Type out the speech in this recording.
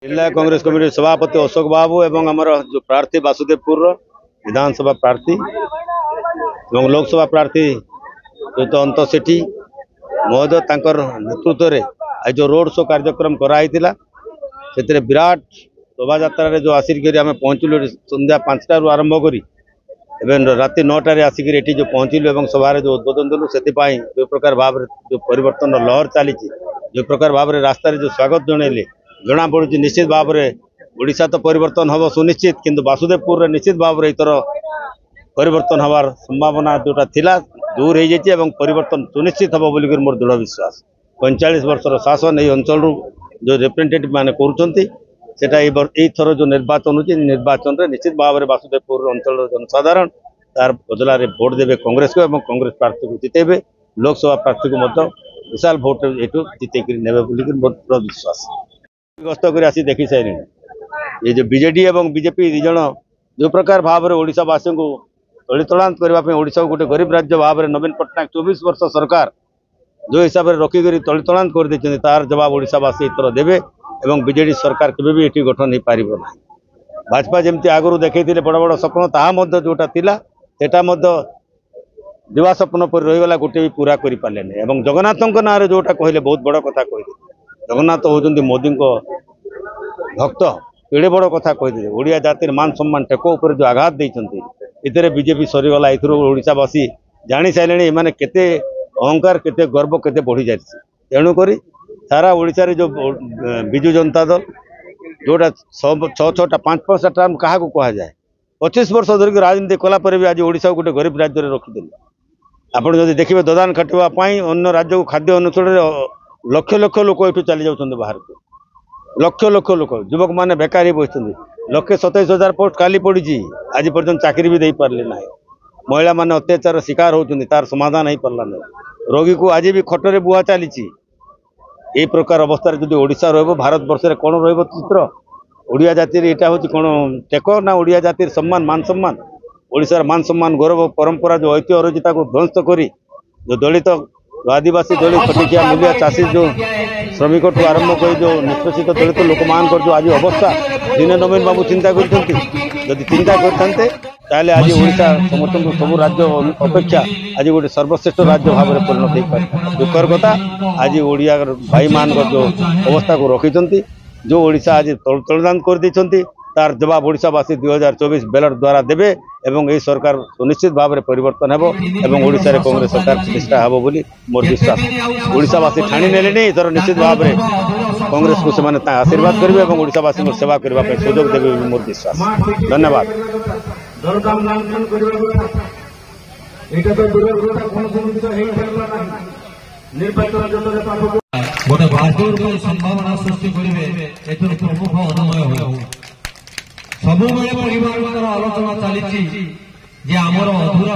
जिला कांग्रेस कमिटी सभापति अशोक बाबू एवं आमर जो प्रार्थी वासुदेवपुर विधानसभा प्रार्थी और लोकसभा प्रार्थी जो अंत सेठी महोदय नेतृत्व में आज जो रोड शो कार्यक्रम कराइला से विराट शोभा यात्रा जो आसिक आम पहुँचलु संध्या 5 आरंभ करी राति 9 आसिक जो पहुँचलु और सभा जो उद्बोधन देलु से जो प्रकार भाव जो परिवर्तन लहर चली जो प्रकार भाव रास्तार जो स्वागत जनइले जना पड़ी निश्चित भाव में ओडिशा तो परिवर्तन हम सुनिश्चित किंतु वासुदेवपुर निश्चित भाव में इतर परिवर्तन हमार संभावना जोटा थिला दूर हो जाए परिवर्तन सुनिश्चित हम बोलिक मोर दृढ़ विश्वास 45 वर्षर शासन ये अंचल जो रिप्रेजेंटेटिव माने थर जो निर्वाचन हो निर्वाचन में निश्चित भाव में वासुदेवपुर अंचल जनसाधारण तार बदल भोट देवे कांग्रेस को और कांग्रेस प्रार्थी को जितेबे लोकसभा प्रार्थी को विशाल भोट ये जितेक ने मोर विश्वास गस्त कर आसी देखी सारे ये जो बीजेडी और बीजेपी दिज जो प्रकार भाव में ओडिशावासी को तलितलांत करने ओडिशा गोटे गरीब राज्य भाव में नवीन पट्टनायक 24 वर्ष सरकार जो हिसाब से रखिक तलितलांत कर देते तार जवाब ओडिशावासी इतर देवे और बीजेडी सरकार केवे भी ये गठन हो पार ना भाजपा जमी आगु देखते बड़ बड़ स्वप्न ताहा जोटा सेटा दिवा स्वप्न पर रहीगला गोटे भी पूरा कर पारे नहीं जगन्नाथ ना जोटा कहले बहुत बड़ कथा कहले जगन्नाथ होती मोदी भक्त एड़े बड़ कथा कहते ओडिया जातिर मान सम्मान टेको उपर जो आघात देते इतने बीजेपी सरीगला ओडिशावासी जानी सारे मैंने केते अहंकार केते गर्व केते बढ़ी जाए तेणुक सारा ओडिशा रे जो विजु जनता दल जोटा 6-6टा 5-5टा टर्म क्या कह जाए 25 वर्ष धरिक राजनीति कलापर भी आज ओडिशा गोटे गरीब राज्य में रखिदे आपड़ जो देखिए ददान खाटापी अन्य राज्य को खाद्य अनुसार लक्ष लक्ष लोक ये चली जाऊँ बाहर को लक्ष लक्ष लोक युवक मैंने बेकारी बसते 1,27,000 पोस्ट खाली पड़ी आज पर्यटन चाकरी भी दे पारे ना महिला मैंने अत्याचार शिकार होती तार समाधान हो पारा नहीं रोगी को आज भी खटरे बुआ चली ये प्रकार अवस्था जो ओडिशा भारत वर्ष में कौन चित्र ओडिया जातिर यहाँ हूँ कौन टेक ना ओडिया जातिर सम्मान मान सम्मान ओडिशार मान सम्मान गौरव परंपरा जो ऐतिह्य रही ध्वंस कर जो दलित आदिवासी दलित खटिया मूल्य चाषी जो श्रमिक ठू आरंभ कर जो निष्पेषित दलित लोक मान जो आज अवस्था दिने नवीन बाबू चिंता करती चिंता करते आज ओडिशा समस्त सब राज्य अपेक्षा आज गोटे सर्वश्रेष्ठ राज्य भाव में परिणत हो पार दुखर कथा आज ओडिया भाई मान जो अवस्था को रखी जो ओडिशा आज तलदान कर तार जवाब ओडिशावासी 2024 बैलेट द्वारा देवे एवं ये सरकार सुनिश्चित भाव में परिवर्तन हो ओडिशा रे कांग्रेस सरकार प्रतिष्ठा हो बोली मोर विश्वास ओडिशावासी ठाणी नेले नहीं इधर निश्चित भाव में कांग्रेस को से आशीर्वाद करेंगे और ओडिशावासी को सेवा करने सुजोग देवे मोर विश्वास धन्यवाद। संभावना सृष्टि करेंगे प्रमुख अनुमय हो सब परिवार आलोचना चली आमर अधूरा